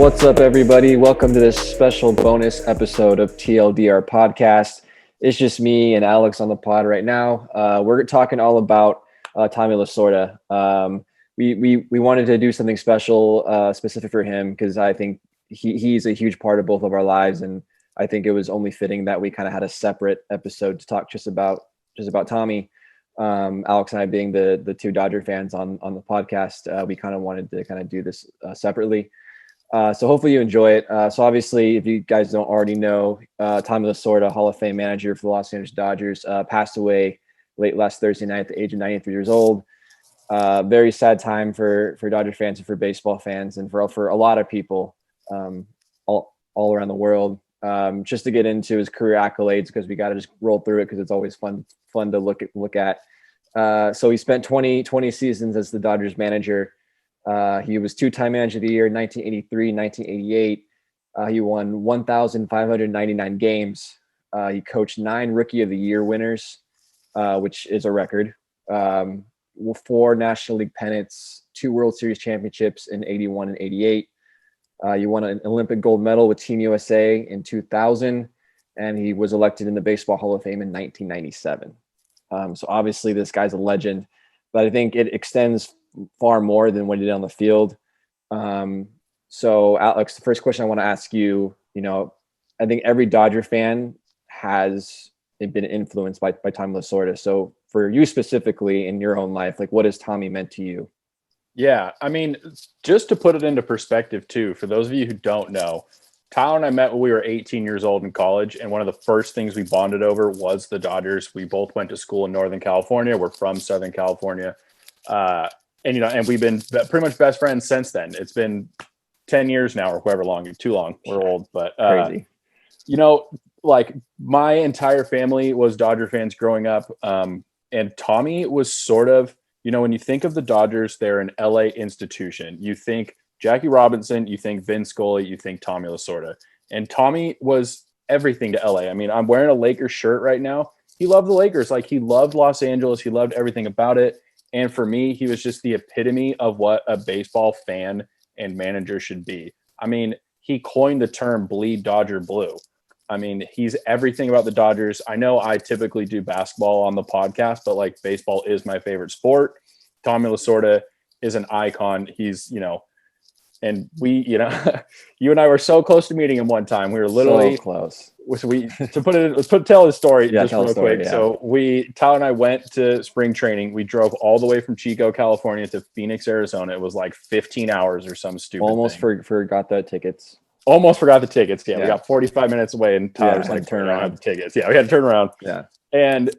What's up, everybody? Welcome to this special bonus episode of TLDR Podcast. It's just me and Alex on the pod right now. We're talking all about Tommy Lasorda. We wanted to do something special, specific for him, because I think he's a huge part of both of our lives, and I think it was only fitting that we kind of had a separate episode to talk just about Tommy. Alex and I, being the two Dodger fans on the podcast, we kind of wanted to kind of do this separately. So hopefully you enjoy it. So obviously, if you guys don't already know, Tommy Lasorda, Hall of Fame manager for the Los Angeles Dodgers, passed away late last Thursday night at the age of 93 years old. Very sad time for Dodger fans and for baseball fans and for a lot of people all around the world. Just to get into his career accolades, because we got to just roll through it because it's always fun to look at. So he spent 20 seasons as the Dodgers manager. He was two-time manager of the year, 1983, 1988. He won 1,599 games. He coached 9 Rookie of the Year winners, which is a record. 4 National League pennants, 2 World Series championships in 81 and 88. He won an Olympic gold medal with Team USA in 2000, and he was elected in the Baseball Hall of Fame in 1997. So obviously this guy's a legend, but I think it extends far more than what he did on the field. So Alex, the first question I want to ask you, I think every Dodger fan has been influenced by Tommy Lasorda. So for you specifically in your own life, like, what has Tommy meant to you? Yeah, I mean, just to put it into perspective too, for those of you who don't know, Tyler and I met when we were 18 years old in college, and one of the first things we bonded over was the Dodgers. We both went to school in Northern California. We're from Southern California. And we've been pretty much best friends since then. It's been 10 years now, or however long. Too long. We're old, but Crazy. Like my entire family was Dodger fans growing up. And Tommy was sort of, when you think of the Dodgers, they're an LA institution. You think Jackie Robinson, you think Vin Scully, you think Tommy Lasorda. And Tommy was everything to LA. I mean, I'm wearing a Lakers shirt right now. He loved the Lakers. Like, he loved Los Angeles. He loved everything about it. And for me, he was just the epitome of what a baseball fan and manager should be. I mean, he coined the term bleed Dodger blue. I mean, he's everything about the Dodgers. I know I typically do basketball on the podcast, but like, baseball is my favorite sport. Tommy Lasorda is an icon. He's, and we, you and I were so close to meeting him one time. We were literally so close. Tell his story just real story, quick. Yeah. So Tyler and I went to spring training. We drove all the way from Chico, California to Phoenix, Arizona. It was like 15 hours or some stupid Almost thing. forgot the tickets. Almost forgot the tickets. Yeah, we got 45 minutes away, and Tyler's like, turn around. Have the tickets. Yeah, we had to turn around. Yeah. And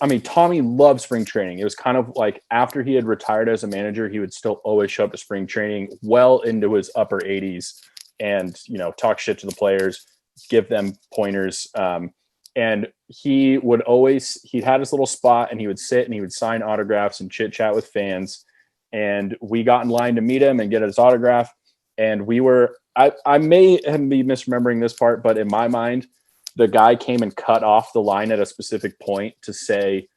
I mean, Tommy loved spring training. It was kind of like after he had retired as a manager, he would still always show up to spring training well into his upper 80s and, talk shit to the players, give them pointers. And he had his little spot, and he would sit and he would sign autographs and chit chat with fans. And we got in line to meet him and get his autograph. And I may be misremembering this part, but in my mind, the guy came and cut off the line at a specific point to say,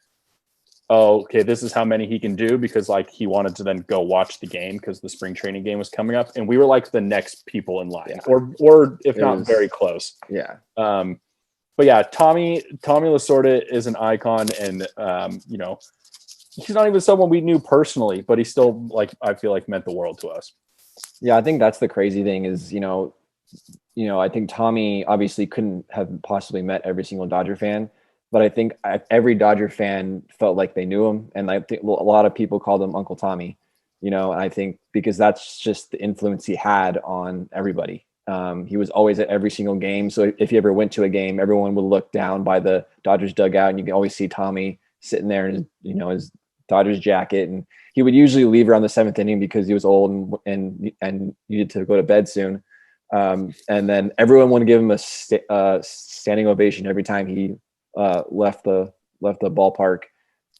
oh, okay, this is how many he can do, because like he wanted to then go watch the game because the spring training game was coming up. And we were like the next people in line, or if not very close. Yeah. But yeah, Tommy Lasorda is an icon, and he's not even someone we knew personally, but he still, like, I feel like, meant the world to us. Yeah, I think that's the crazy thing is, I think Tommy obviously couldn't have possibly met every single Dodger fan, but I think every Dodger fan felt like they knew him. And I think a lot of people called him Uncle Tommy, and I think because that's just the influence he had on everybody. He was always at every single game. So if you ever went to a game, everyone would look down by the Dodgers dugout, and you can always see Tommy sitting there in his Dodgers jacket. And he would usually leave around the 7th inning because he was old and needed to go to bed soon. And then everyone would give him a standing ovation every time he left the ballpark.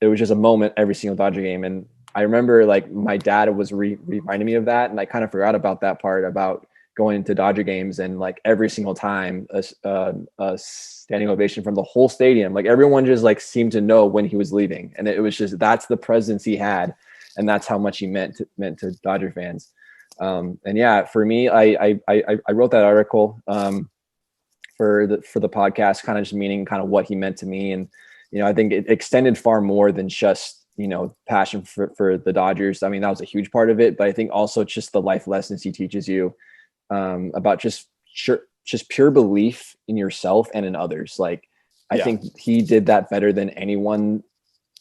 It was just a moment every single Dodger game. And I remember, like, my dad was reminding me of that, and I kind of forgot about that part about going into Dodger games, and like every single time a standing ovation from the whole stadium. Like, everyone just like seemed to know when he was leaving, and it was just, that's the presence he had, and that's how much he meant to Dodger fans. And yeah, for me, I wrote that article for the podcast, kind of just meaning kind of what he meant to me. And, I think it extended far more than just, passion for the Dodgers. I mean, that was a huge part of it, but I think also just the life lessons he teaches you about just pure belief in yourself and in others. Like, I think he did that better than anyone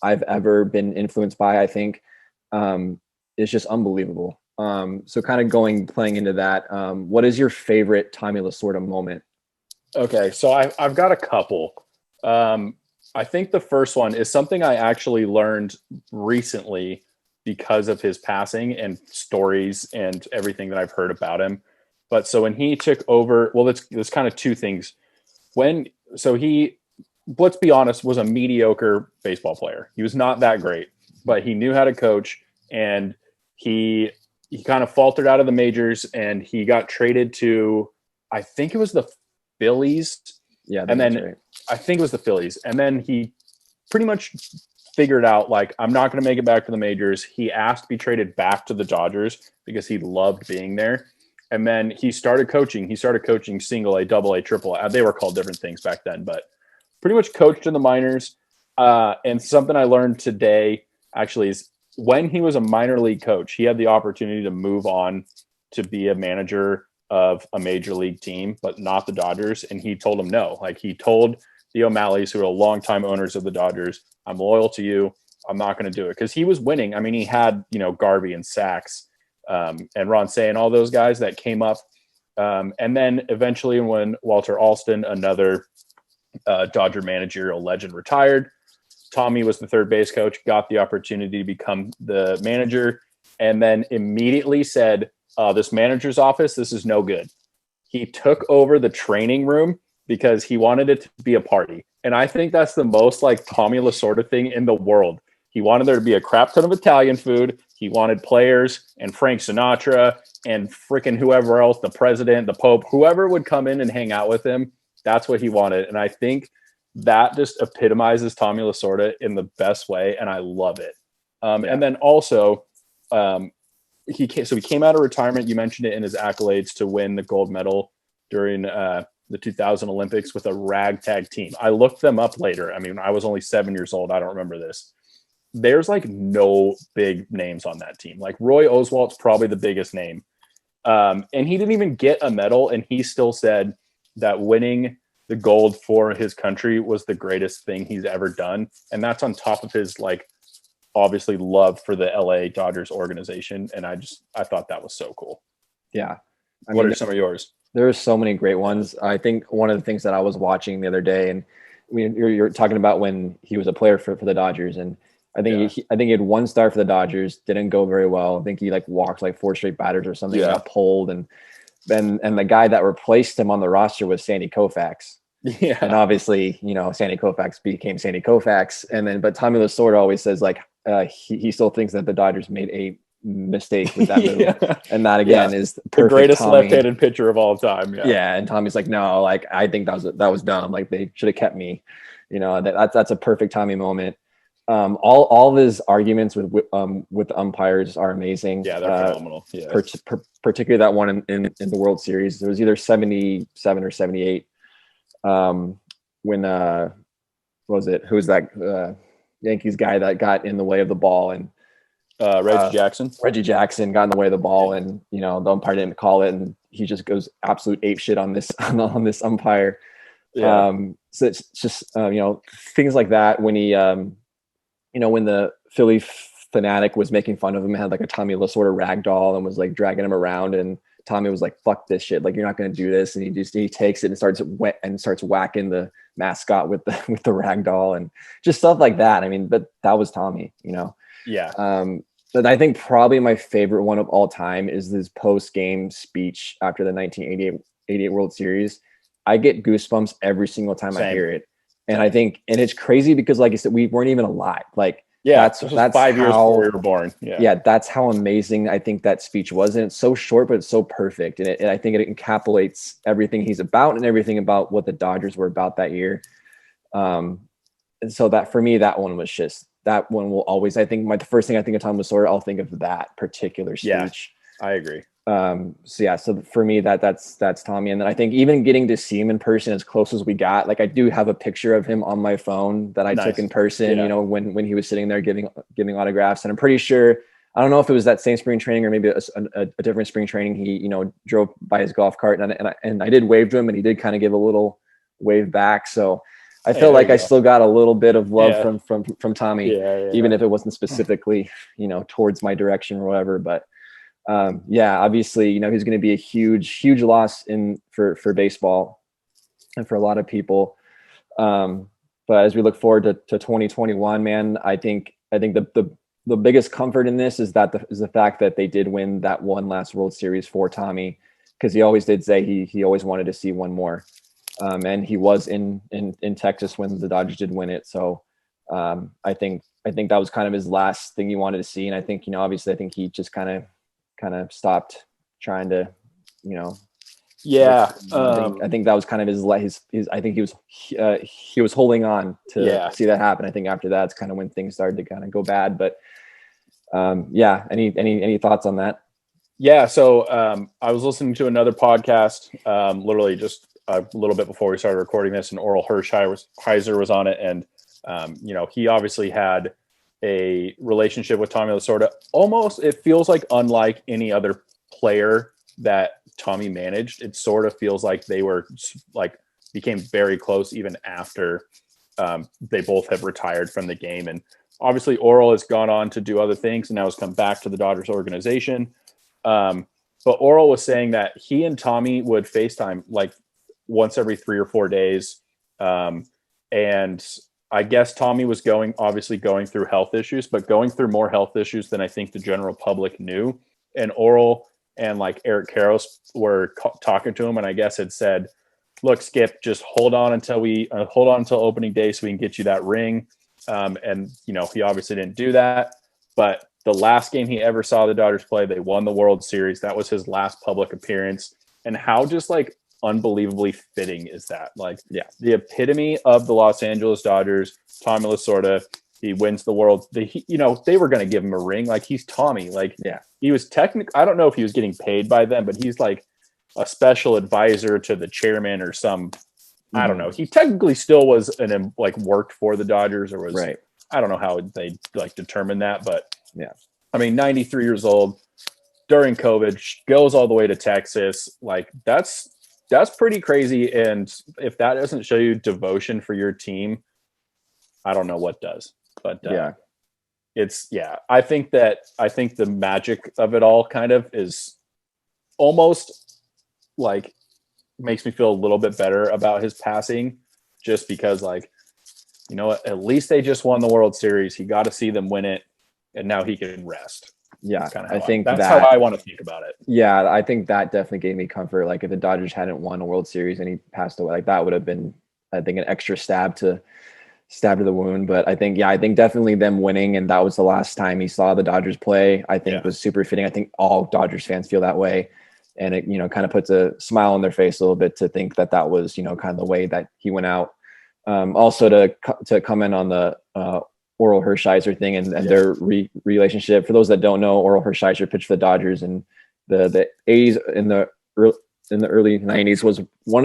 I've ever been influenced by. I think it's just unbelievable. So kind of playing into that, what is your favorite Tommy Lasorda moment? Okay, so I've got a couple. I think the first one is something I actually learned recently because of his passing and stories and everything that I've heard about him. But so when he took over, well, there's kind of two things. He, let's be honest, was a mediocre baseball player. He was not that great, but he knew how to coach, and he kind of faltered out of the majors, and he got traded to, I think it was the Phillies. Yeah, and then right. I think it was the Phillies, and then he pretty much figured out, like, I'm not going to make it back to the majors. He asked to be traded back to the Dodgers because he loved being there. And then he started coaching. He started coaching single A, double A, triple A. They were called different things back then, but pretty much coached in the minors. And something I learned today actually is when he was a minor league coach, he had the opportunity to move on to be a manager of a major league team, but not the Dodgers. And he told them no. Like, he told the O'Malleys, who are longtime owners of the Dodgers, I'm loyal to you. I'm not going to do it, because he was winning. I mean, he had, Garvey and Sachs and Ron Say and all those guys that came up. And then eventually, when Walter Alston, another Dodger managerial legend, retired, Tommy was the third base coach, got the opportunity to become the manager, and then immediately said, this manager's office, this is no good. He took over the training room because he wanted it to be a party. And I think that's the most like Tommy Lasorda thing in the world. He wanted there to be a crap ton of Italian food. He wanted players and Frank Sinatra and freaking whoever else, the president, the Pope, whoever would come in and hang out with him. That's what he wanted. And I think that just epitomizes Tommy Lasorda in the best way. And I love it. And then also, he came out of retirement. You mentioned it in his accolades to win the gold medal during the 2000 Olympics with a ragtag team. I looked them up later. I mean, I was only 7 years old. I don't remember this. There's like no big names on that team. Like, Roy Oswalt's probably the biggest name. And he didn't even get a medal. And he still said that winning the gold for his country was the greatest thing he's ever done. And that's on top of his, like, obviously love for the LA Dodgers organization. And I thought that was so cool. Yeah. What are some of yours? There's so many great ones. I think one of the things that I was watching the other day, and you're talking about when he was a player for the Dodgers, and I think he had one start for the Dodgers, didn't go very well. I think he like walked like 4 straight batters or something, got pulled, and the guy that replaced him on the roster was Sandy Koufax. Yeah. And obviously, Sandy Koufax became Sandy Koufax. But Tommy Lasorda always says, like, he still thinks that the Dodgers made a mistake with that move. And that again is the greatest left-handed pitcher of all time. Yeah. And Tommy's like, no, like, I think that was dumb. Like, they should have kept me. That's a perfect Tommy moment. All of his arguments with the umpires are amazing. Yeah, they're phenomenal. Yeah. Particularly that one in the World Series. It was either 77 or 78. When what was it? Who was that Yankees guy that got in the way of the ball? And Reggie Jackson. Reggie Jackson got in the way of the ball, and the umpire didn't call it, and he just goes absolute ape shit on this on this umpire. Yeah. So it's just things like that. When he when the Philly fanatic was making fun of him, had like a Tommy Lasorda rag doll and was like dragging him around, and Tommy was like, "Fuck this shit! Like, you're not going to do this." And he takes it and starts whacking the mascot with the rag doll and just stuff like that. I mean, but that was Tommy, Yeah. But I think probably my favorite one of all time is his post-game speech after the 1988 World Series. I get goosebumps every single time I hear it. And I think, and it's crazy because, like I said, we weren't even alive. Like, that's 5 years before we were born. Yeah. That's how amazing I think that speech was. And it's so short, but it's so perfect. And I think it encapsulates everything he's about and everything about what the Dodgers were about that year. And so that, for me, that one was just, that one will always, I think the first thing I think of Tom Lasorda, I'll think of that particular speech. Yeah, I agree. So yeah, so for me that's Tommy. And then I think even getting to see him in person as close as we got, like I do have a picture of him on my phone that I took in person, Yeah. you know, when he was sitting there giving autographs. And I'm pretty sure, I don't know if it was that same spring training or maybe a different spring training, he, you know, drove by his golf cart and I did wave to him and he did kind of give a little wave back. So I feel like I still got a little bit of love from Tommy, even if it wasn't specifically, you know, towards my direction or whatever. But yeah, obviously, you know, he's going to be a huge loss for baseball and for a lot of people. But as we look forward to 2021, man, I think the biggest comfort in this is the fact that they did win that one last World Series for Tommy, because he always did say he always wanted to see one more. And he was in Texas when the Dodgers did win it. So I think that was kind of his last thing he wanted to see. And I think, you know, obviously I think he just kind of stopped trying to, you know. Yeah. I think that was kind of his I think he was holding on to see that happen. I think after that's kind of when things started to kind of go bad. But yeah, any thoughts on that? Yeah. So I was listening to another podcast, literally just a little bit before we started recording this, and Oral Hershiser was on it. And, you know, he obviously had a relationship with Tommy Lasorda. Almost, it feels like unlike any other player that Tommy managed. It sort of feels like they were like became very close even after they both have retired from the game. And obviously Oral has gone on to do other things and now has come back to the Dodgers organization. But Oral was saying that he and Tommy would FaceTime like once every 3 or 4 days. And I guess Tommy was going through health issues, but going through more health issues than I think the general public knew. And Oral and like Eric Karros were talking to him, and I guess had said, "Look, Skip, just hold on until opening day, so we can get you that ring." And you know, he obviously didn't do that. But the last game he ever saw the Dodgers play, they won the World Series. That was his last public appearance. And how just like unbelievably fitting is that? Like, yeah, the epitome of the Los Angeles Dodgers, Tommy Lasorda. He wins the world. You know, they were going to give him a ring. Like, he's Tommy. Like, yeah, he was I don't know if he was getting paid by them, but he's like a special advisor to the chairman or some, I don't know. He technically still was like worked for the Dodgers or was, right. I don't know how they like determine that, but yeah, I mean, 93 years old during COVID, goes all the way to Texas. Like, that's pretty crazy. And if that doesn't show you devotion for your team, I don't know what does. But yeah, I think the magic of it all kind of is almost like makes me feel a little bit better about his passing, just because, like, you know, at least they just won the World Series. He got to see them win it, and now he can rest. Yeah, that's how I want to think about it. Yeah, I think that definitely gave me comfort. Like, if the Dodgers hadn't won a World Series and he passed away, like that would have been, I think, an extra stab to the wound. But I think definitely them winning, and that was the last time he saw the Dodgers play, I think was super fitting. I think all Dodgers fans feel that way. And it, you know, kind of puts a smile on their face a little bit to think that was, you know, kind of the way that he went out. Also to comment on the Oral Hershiser thing and their relationship. For those that don't know, Oral Hershiser pitched for the Dodgers in the 80s, in the early 90s, was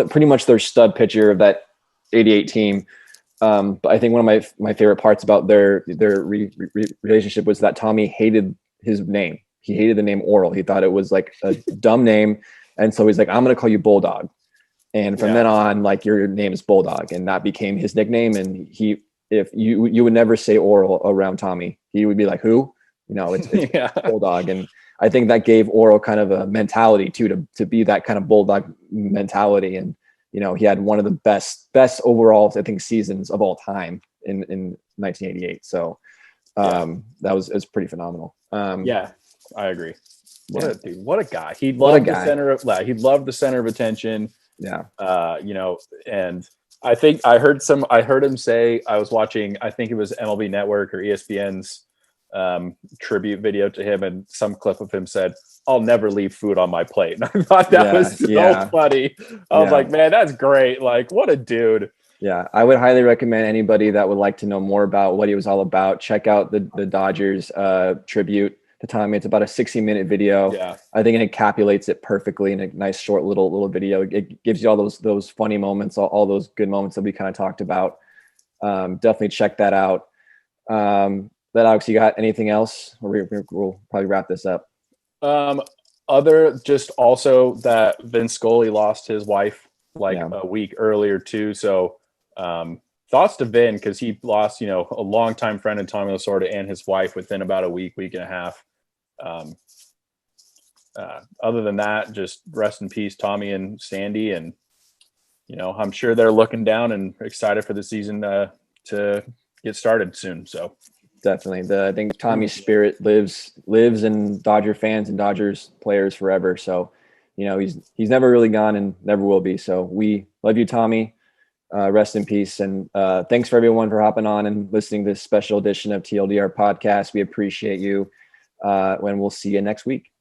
pretty much their stud pitcher of that 88 team. But I think one of my favorite parts about their relationship was that Tommy hated his name. He hated the name Oral. He thought it was like a dumb name. And so he's like, I'm going to call you Bulldog. And from then on, like, your name is Bulldog. And that became his nickname. And if you would never say Oral around Tommy, he would be like, who? You know, it's Bulldog. And I think that gave Oral kind of a mentality too, to be that kind of Bulldog mentality. And, you know, he had one of the best overall, I think, seasons of all time in 1988. So that was pretty phenomenal. I agree. What a guy. He loved the center of attention. Yeah. You know, and I think I heard him say, I was watching, I think it was MLB Network or ESPN's tribute video to him, and some clip of him said, "I'll never leave food on my plate." And I thought that was so funny. I was like, man, that's great. Like, what a dude. Yeah, I would highly recommend anybody that would like to know more about what he was all about, check out the Dodgers tribute Tommy. It's about a 60-minute video. Yeah. I think it encapsulates it perfectly in a nice short little video. It gives you all those funny moments, all those good moments that we kind of talked about. Definitely check that out. But Alex, you got anything else? We'll probably wrap this up. Other just also that Vince Scully lost his wife like Yeah. a week earlier too. So thoughts to Vin, because he lost, a longtime friend in Tommy Lasorda and his wife within about a week and a half. Other than that, just rest in peace, Tommy and Sandy. And, I'm sure they're looking down and excited for the season to get started soon. So definitely. I think Tommy's spirit lives in Dodger fans and Dodgers players forever. So, he's never really gone and never will be. So we love you, Tommy. Rest in peace. And thanks for everyone for hopping on and listening to this special edition of TLDR podcast. We appreciate you. When we'll see you next week.